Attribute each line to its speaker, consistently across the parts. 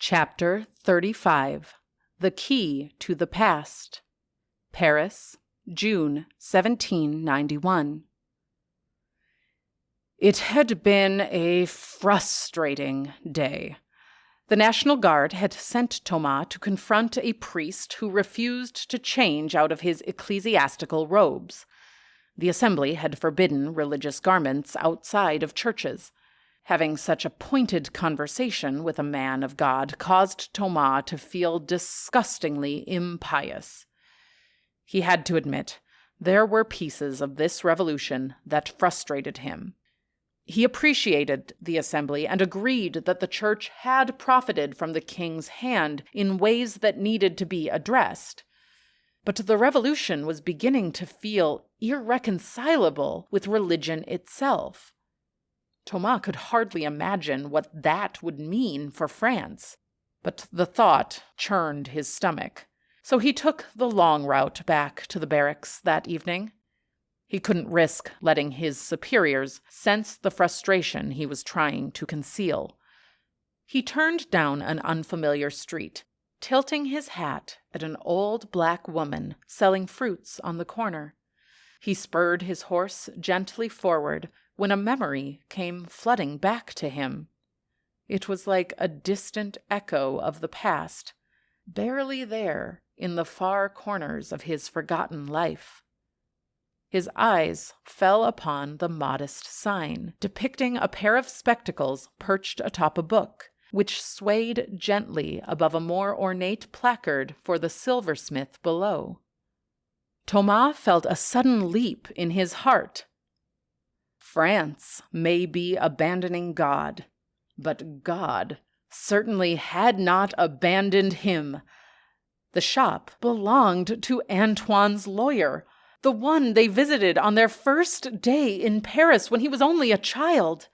Speaker 1: Chapter 35 The Key to the Past. Paris, June 1791. It had been a frustrating day. The National Guard had sent Thomas to confront a priest who refused to change out of his ecclesiastical robes. The Assembly had forbidden religious garments outside of churches. Having such a pointed conversation with a man of God caused Thomas to feel disgustingly impious. He had to admit, there were pieces of this revolution that frustrated him. He appreciated the Assembly and agreed that the Church had profited from the king's hand in ways that needed to be addressed. But the revolution was beginning to feel irreconcilable with religion itself. Thomas could hardly imagine what that would mean for France, but the thought churned his stomach, so he took the long route back to the barracks that evening. He couldn't risk letting his superiors sense the frustration he was trying to conceal. He turned down an unfamiliar street, tilting his hat at an old black woman selling fruits on the corner. He spurred his horse gently forward when a memory came flooding back to him. It was like a distant echo of the past, barely there in the far corners of his forgotten life. His eyes fell upon the modest sign, depicting a pair of spectacles perched atop a book, which swayed gently above a more ornate placard for the silversmith below. Thomas felt a sudden leap in his heart. France may be abandoning God, but God certainly had not abandoned him. The shop belonged to Antoine's lawyer, the one they visited on their first day in Paris when he was only a child.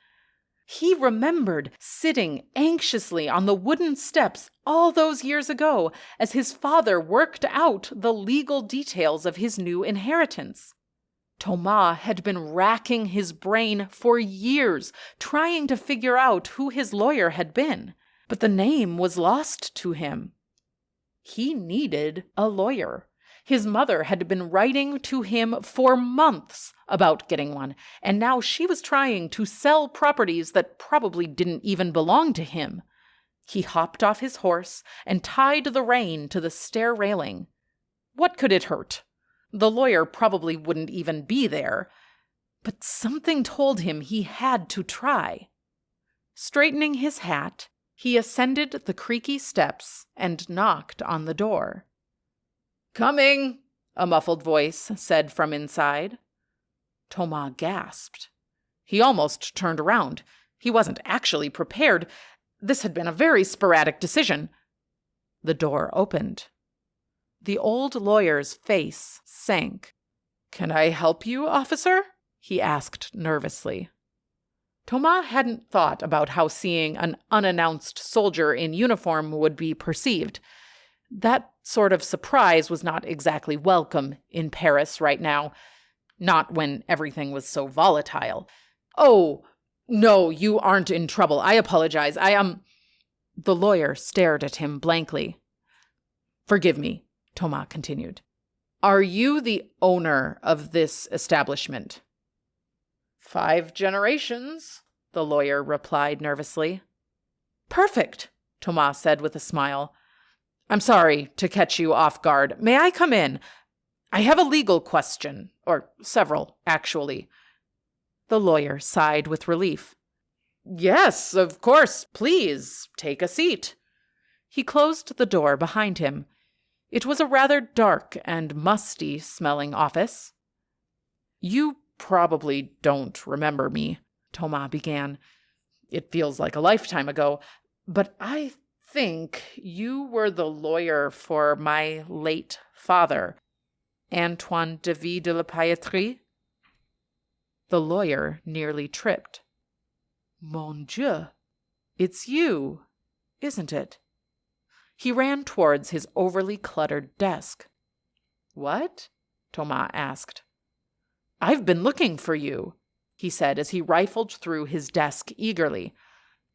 Speaker 1: He remembered sitting anxiously on the wooden steps all those years ago as his father worked out the legal details of his new inheritance. Thomas had been racking his brain for years, trying to figure out who his lawyer had been, but the name was lost to him. He needed a lawyer. His mother had been writing to him for months about getting one, and now she was trying to sell properties that probably didn't even belong to him. He hopped off his horse and tied the rein to the stair railing. What could it hurt? The lawyer probably wouldn't even be there, but something told him he had to try. Straightening his hat, he ascended the creaky steps and knocked on the door. "Coming," a muffled voice said from inside. Thomas gasped. He almost turned around. He wasn't actually prepared. This had been a very sporadic decision. The door opened. The old lawyer's face sank. "Can I help you, officer?" he asked nervously. Thomas hadn't thought about how seeing an unannounced soldier in uniform would be perceived. That sort of surprise was not exactly welcome in Paris right now, not when everything was so volatile. "Oh, no, you aren't in trouble. I apologize. The lawyer stared at him blankly. "Forgive me," Thomas continued. "Are you the owner of this establishment?" 5 generations, the lawyer replied nervously. "Perfect," Thomas said with a smile. "I'm sorry to catch you off guard. May I come in? I have a legal question, or several, actually." The lawyer sighed with relief. "Yes, of course. Please, take a seat." He closed the door behind him. It was a rather dark and musty-smelling office. "You probably don't remember me," Thomas began. "It feels like a lifetime ago, but I think you were the lawyer for my late father, Antoine de la Pailletterie." The lawyer nearly tripped. "Mon Dieu, it's you, isn't it?" He ran towards his overly cluttered desk. "What?" Thomas asked. "I've been looking for you," he said as he rifled through his desk eagerly.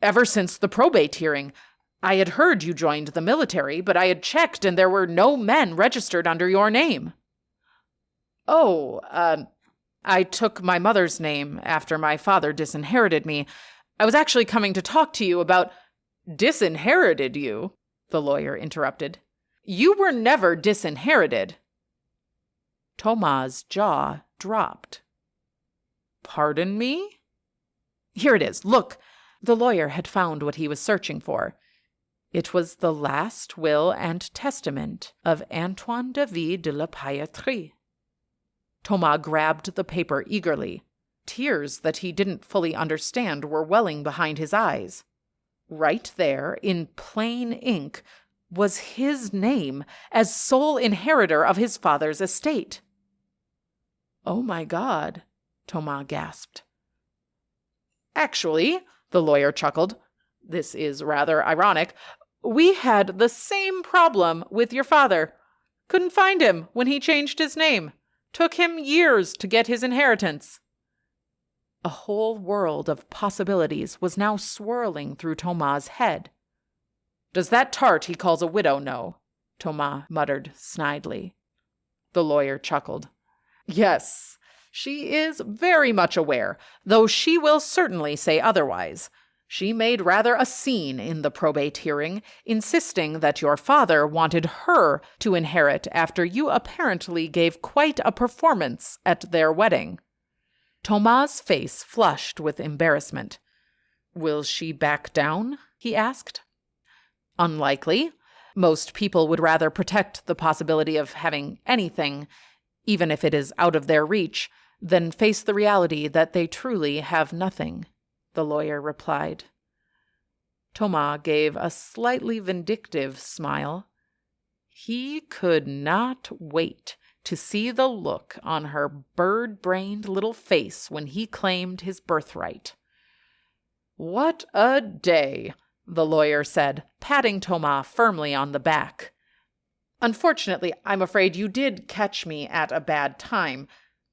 Speaker 1: "Ever since the probate hearing. I had heard you joined the military, but I had checked and there were no men registered under your name. Oh, I took my mother's name after my father disinherited me. I was actually coming to talk to you about— Disinherited you? The lawyer interrupted. You were never disinherited. Thomas' jaw dropped. Pardon me? Here it is. Look. The lawyer had found what he was searching for. It was the last will and testament of Antoine David de la Pailletterie. Thomas grabbed the paper eagerly. Tears that he didn't fully understand were welling behind his eyes. Right there, in plain ink, was his name as sole inheritor of his father's estate. Oh my God, Thomas gasped. Actually, the lawyer chuckled, this is rather ironic, we had the same problem with your father. Couldn't find him when he changed his name. Took him years to get his inheritance. A whole world of possibilities was now swirling through Thomas' head. Does that tart he calls a widow know? Thomas muttered snidely. The lawyer chuckled. Yes, she is very much aware, though she will certainly say otherwise. She made rather a scene in the probate hearing, insisting that your father wanted her to inherit after you apparently gave quite a performance at their wedding. Thomas' face flushed with embarrassment. Will she back down? He asked. Unlikely. Most people would rather protect the possibility of having anything, even if it is out of their reach, than face the reality that they truly have nothing, the lawyer replied. Thomas gave a slightly vindictive smile. He could not wait to see the look on her bird-brained little face when he claimed his birthright. What a day, the lawyer said, patting Thomas firmly on the back. Unfortunately, I'm afraid you did catch me at a bad time.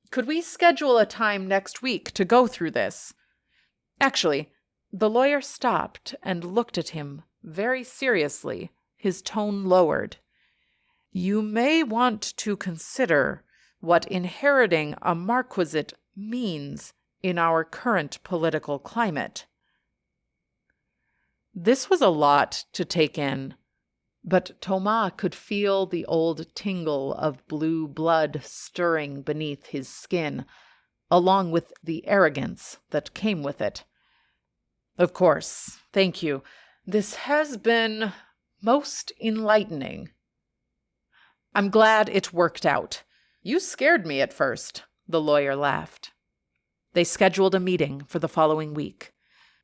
Speaker 1: Could we schedule a time next week to go through this? Actually, the lawyer stopped and looked at him very seriously, his tone lowered. You may want to consider what inheriting a marquisate means in our current political climate. This was a lot to take in, but Thomas could feel the old tingle of blue blood stirring beneath his skin, along with the arrogance that came with it. Of course, thank you. This has been most enlightening. I'm glad it worked out. You scared me at first, the lawyer laughed. They scheduled a meeting for the following week.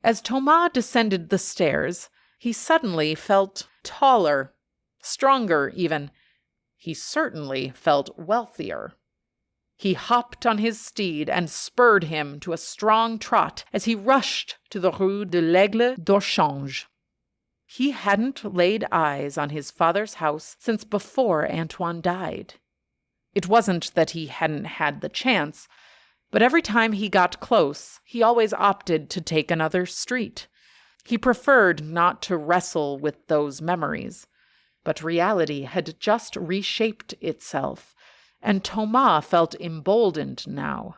Speaker 1: As Thomas descended the stairs, he suddenly felt taller, stronger even. He certainly felt wealthier. He hopped on his steed and spurred him to a strong trot as he rushed to the Rue de l'Aigle d'Orchange. He hadn't laid eyes on his father's house since before Antoine died. It wasn't that he hadn't had the chance, but every time he got close, he always opted to take another street. He preferred not to wrestle with those memories, but reality had just reshaped itself, and Thomas felt emboldened now.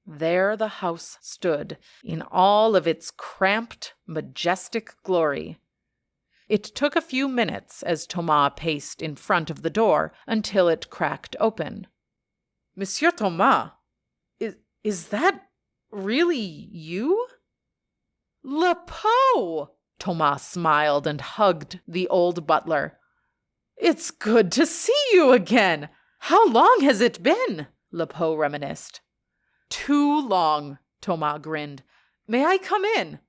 Speaker 1: There the house stood, in all of its cramped, majestic glory. It took a few minutes as Thomas paced in front of the door until it cracked open. Monsieur Thomas, is that really you? Le Pot! Thomas smiled and hugged the old butler. It's good to see you again. How long has it been? Le Pot reminisced. Too long, Thomas grinned. May I come in?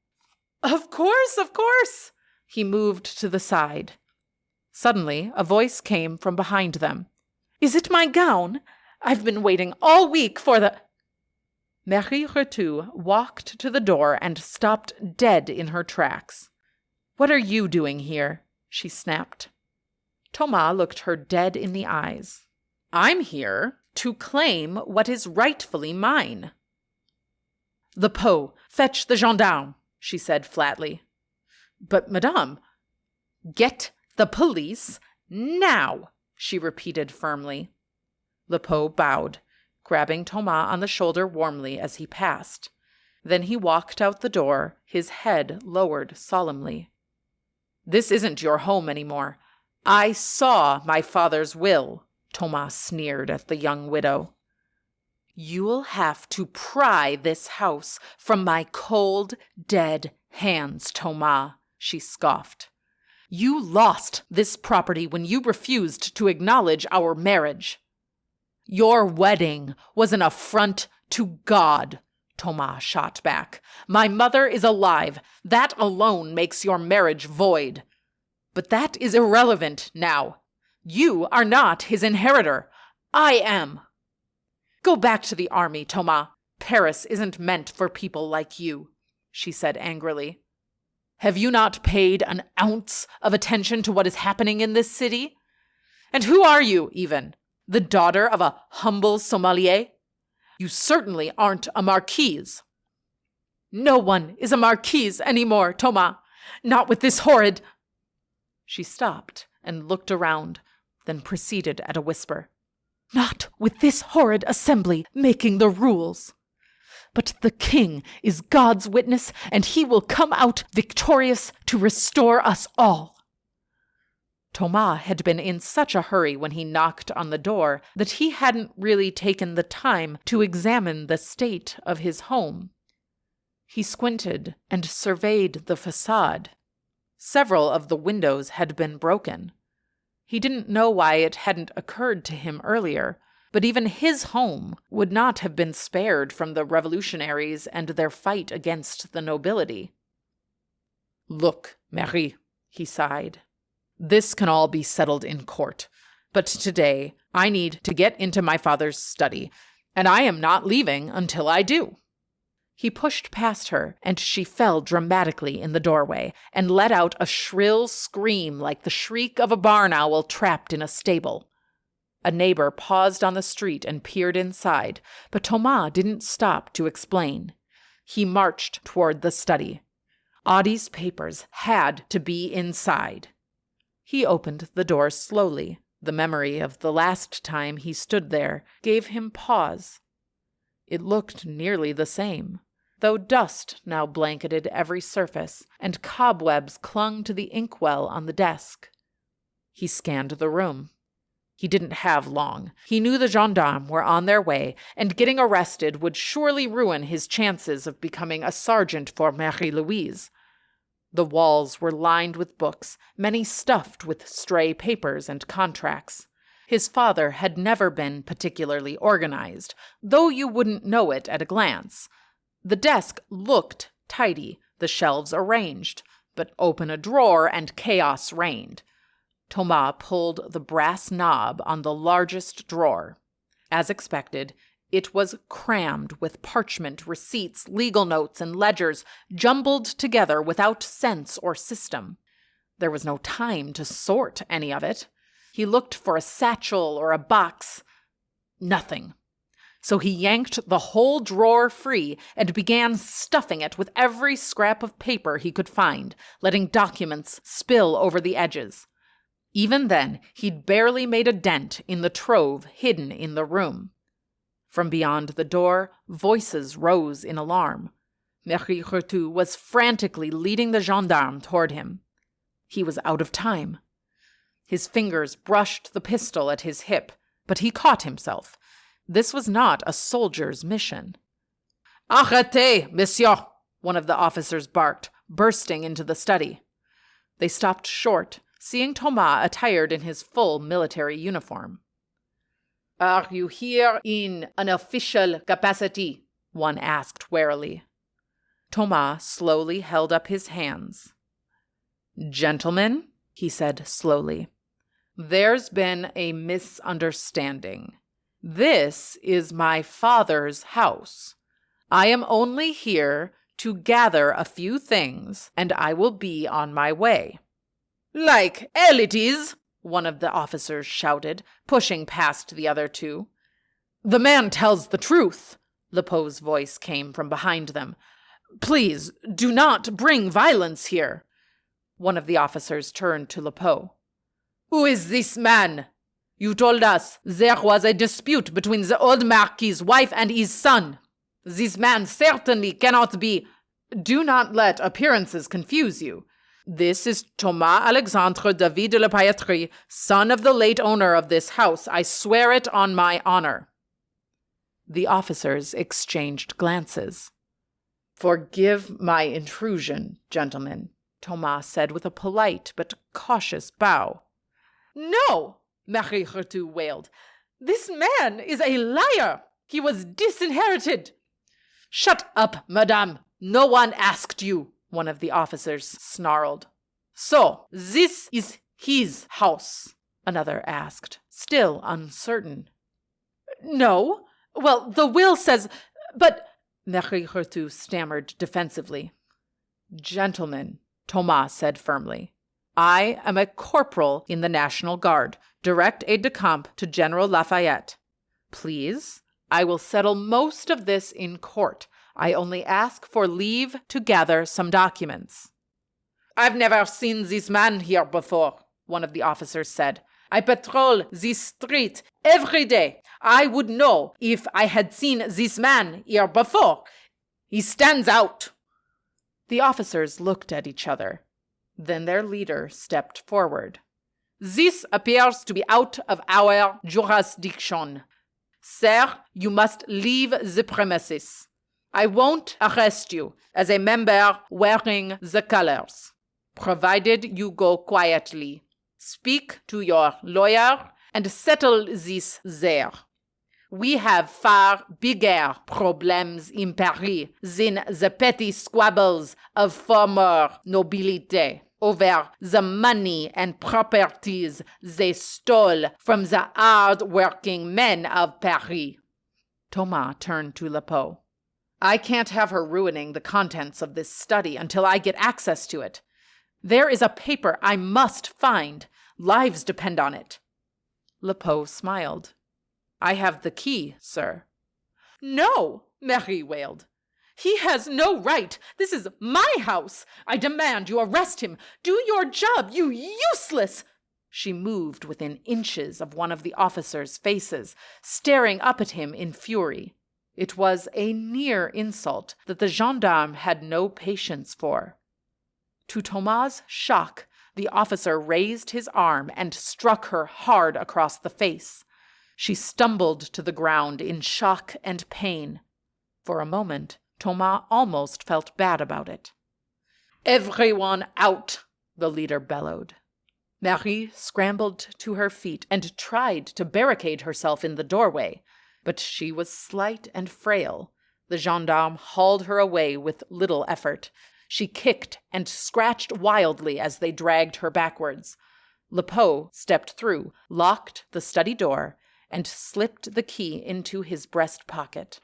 Speaker 1: Of course, of course. He moved to the side. Suddenly, a voice came from behind them. Is it my gown? I've been waiting all week for the— Marie Retou walked to the door and stopped dead in her tracks. What are you doing here? She snapped. Thomas looked her dead in the eyes. I'm here to claim what is rightfully mine. Le Pot, fetch the gendarme, she said flatly. But, madame, Get the police now, she repeated firmly. Lepeau bowed, grabbing Thomas on the shoulder warmly as he passed. Then he walked out the door, his head lowered solemnly. This isn't your home anymore. I saw my father's will, Thomas sneered at the young widow. You'll have to pry this house from my cold, dead hands, Thomas, she scoffed. You lost this property when you refused to acknowledge our marriage. Your wedding was an affront to God, Thomas shot back. My mother is alive. That alone makes your marriage void. But that is irrelevant now. You are not his inheritor. I am. Go back to the army, Thomas. Paris isn't meant for people like you, she said angrily. Have you not paid an ounce of attention to what is happening in this city? And who are you, even? The daughter of a humble sommelier? You certainly aren't a marquise. No one is a marquise anymore, Thomas. Not with this horrid... She stopped and looked around, then proceeded at a whisper. Not with this horrid assembly making the rules. But the king is God's witness, and he will come out victorious to restore us all. Thomas had been in such a hurry when he knocked on the door that he hadn't really taken the time to examine the state of his home. He squinted and surveyed the facade. Several of the windows had been broken. He didn't know why it hadn't occurred to him earlier, but even his home would not have been spared from the revolutionaries and their fight against the nobility. Look, Marie, he sighed. This can all be settled in court, but today I need to get into my father's study, and I am not leaving until I do. He pushed past her, and she fell dramatically in the doorway and let out a shrill scream like the shriek of a barn owl trapped in a stable. A neighbor paused on the street and peered inside, but Thomas didn't stop to explain. He marched toward the study. Audie's papers had to be inside. He opened the door slowly. The memory of the last time he stood there gave him pause. It looked nearly the same, though dust now blanketed every surface and cobwebs clung to the inkwell on the desk. He scanned the room. He didn't have long. He knew the gendarmes were on their way, and getting arrested would surely ruin his chances of becoming a sergeant for Marie-Louise. The walls were lined with books, many stuffed with stray papers and contracts. His father had never been particularly organized, though you wouldn't know it at a glance. The desk looked tidy, the shelves arranged, but open a drawer and chaos reigned. Thomas pulled the brass knob on the largest drawer. As expected, it was crammed with parchment, receipts, legal notes, and ledgers, jumbled together without sense or system. There was no time to sort any of it. He looked for a satchel or a box. Nothing. So he yanked the whole drawer free and began stuffing it with every scrap of paper he could find, letting documents spill over the edges. Even then, he'd barely made a dent in the trove hidden in the room. From beyond the door, voices rose in alarm. Marie Retu was frantically leading the gendarme toward him. He was out of time. His fingers brushed the pistol at his hip, but he caught himself. This was not a soldier's mission. Arrêtez, monsieur, one of the officers barked, bursting into the study. They stopped short, seeing Thomas attired in his full military uniform. Are you here in an official capacity? One asked warily. Thomas slowly held up his hands. Gentlemen, he said slowly, there's been a misunderstanding. This is my father's house. I am only here to gather a few things, and I will be on my way. Like elites, one of the officers shouted, pushing past the other two. The man tells the truth, Lepeau's voice came from behind them. Please, do not bring violence here. One of the officers turned to Lepeau. "Who is this man? You told us there was a dispute between the old Marquis's wife and his son. This man certainly cannot be—" "Do not let appearances confuse you. This is Thomas Alexandre David de la Pailletterie, son of the late owner of this house. I swear it on my honor." The officers exchanged glances. "Forgive my intrusion, gentlemen," Thomas said with a polite but cautious bow. "No!" Marie Retu wailed. "This man is a liar! He was disinherited!" "Shut up, madame! No one asked you," one of the officers snarled. "So, this is his house?" another asked, still uncertain. "No. Well, the will says— but—" Marie Retu stammered defensively. "Gentlemen," Thomas said firmly, "I am a corporal in the National Guard, direct aide-de-camp to General Lafayette. Please, I will settle most of this in court. I only ask for leave to gather some documents." "I've never seen this man here before," one of the officers said. "I patrol this street every day. I would know if I had seen this man here before. He stands out." The officers looked at each other. Then their leader stepped forward. "This appears to be out of our jurisdiction. Sir, you must leave the premises. I won't arrest you as a member wearing the colors, provided you go quietly. Speak to your lawyer and settle this there. We have far bigger problems in Paris than the petty squabbles of former nobility over the money and properties they stole from the hard-working men of Paris." Thomas turned to Lepeau. "I can't have her ruining the contents of this study until I get access to it. There is a paper I must find. Lives depend on it." Lepeau smiled. "I have the key, sir." "No!" Marie wailed. "He has no right. This is my house. I demand you arrest him. Do your job, you useless—" She moved within inches of one of the officers' faces, staring up at him in fury. It was a near insult that the gendarme had no patience for. To Thomas' shock, the officer raised his arm and struck her hard across the face. She stumbled to the ground in shock and pain. For a moment, Thomas almost felt bad about it. "Everyone out!" the leader bellowed. Marie scrambled to her feet and tried to barricade herself in the doorway, but she was slight and frail. The gendarme hauled her away with little effort. She kicked and scratched wildly as they dragged her backwards. Lepeau stepped through, locked the study door, and slipped the key into his breast pocket.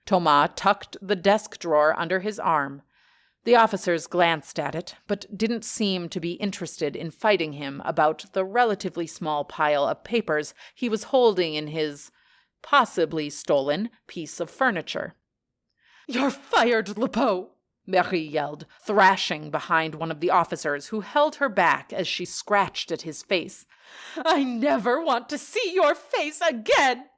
Speaker 1: Thomas tucked the desk drawer under his arm. The officers glanced at it, but didn't seem to be interested in fighting him about the relatively small pile of papers he was holding in his possibly stolen piece of furniture. "You're fired, Lepeau!" Marie yelled, thrashing behind one of the officers who held her back as she scratched at his face. "I never want to see your face again!"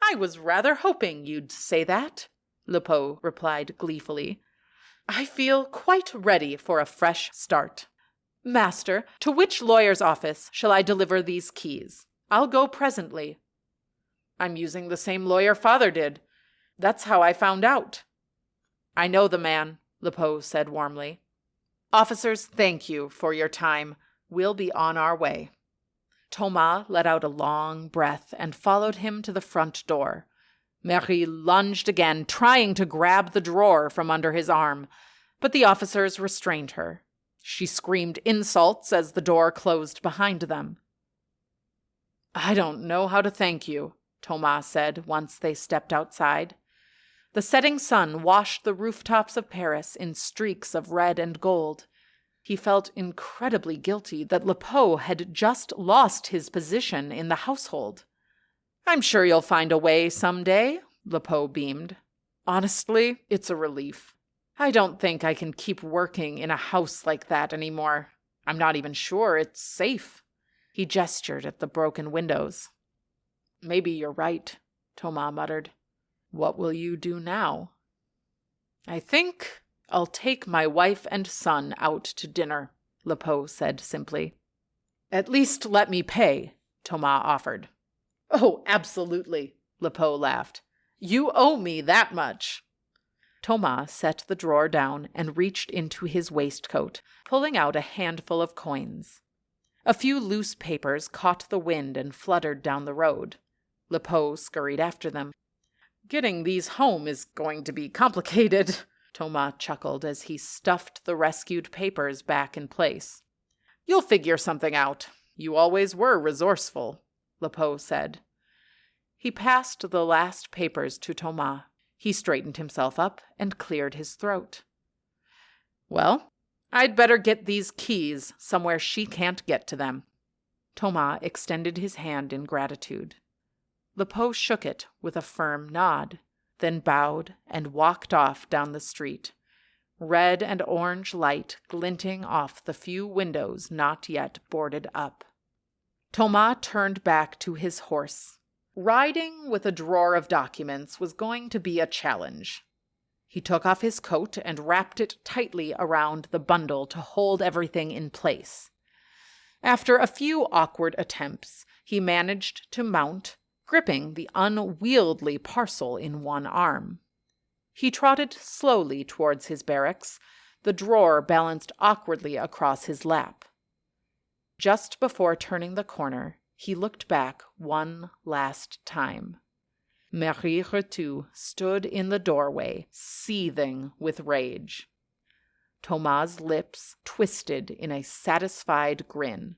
Speaker 1: "I was rather hoping you'd say that," Lepeau replied gleefully. "I feel quite ready for a fresh start. Master, to which lawyer's office shall I deliver these keys? I'll go presently." "I'm using the same lawyer father did. That's how I found out." "I know the man," Lepeau said warmly. "Officers, thank you for your time. We'll be on our way." Thomas let out a long breath and followed him to the front door. Marie lunged again, trying to grab the drawer from under his arm, but the officers restrained her. She screamed insults as the door closed behind them. "I don't know how to thank you," Thomas said once they stepped outside. The setting sun washed the rooftops of Paris in streaks of red and gold. He felt incredibly guilty that Lepeau had just lost his position in the household. "I'm sure you'll find a way someday," Lepeau beamed. "Honestly, it's a relief." I don't think I can keep working in a house like that anymore. I'm not even sure it's safe." He gestured at the broken windows. "Maybe you're right," Thomas muttered. "What will you do now?" "I think I'll take my wife and son out to dinner," Lepeau said simply. "At least let me pay," Thomas offered. "Oh, absolutely," Lepeau laughed. "You owe me that much." Thomas set the drawer down and reached into his waistcoat, pulling out a handful of coins. A few loose papers caught the wind and fluttered down the road. Lepeau scurried after them. "Getting these home is going to be complicated," Thomas chuckled as he stuffed the rescued papers back in place. "You'll figure something out. You always were resourceful," Lepeau said. He passed the last papers to Thomas. He straightened himself up and cleared his throat. "Well, I'd better get these keys somewhere she can't get to them." Thomas extended his hand in gratitude. Lepeau shook it with a firm nod, then bowed and walked off down the street, red and orange light glinting off the few windows not yet boarded up. Thomas turned back to his horse. Riding with a drawer of documents was going to be a challenge. He took off his coat and wrapped it tightly around the bundle to hold everything in place. After a few awkward attempts, he managed to mount, gripping the unwieldy parcel in one arm. He trotted slowly towards his barracks, the drawer balanced awkwardly across his lap. Just before turning the corner, he looked back one last time. Marie Retu stood in the doorway, seething with rage. Thomas's lips twisted in a satisfied grin.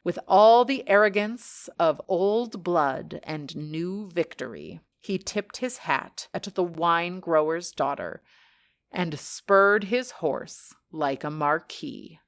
Speaker 1: With all the arrogance of old blood and new victory, he tipped his hat at the wine grower's daughter and spurred his horse like a marquis.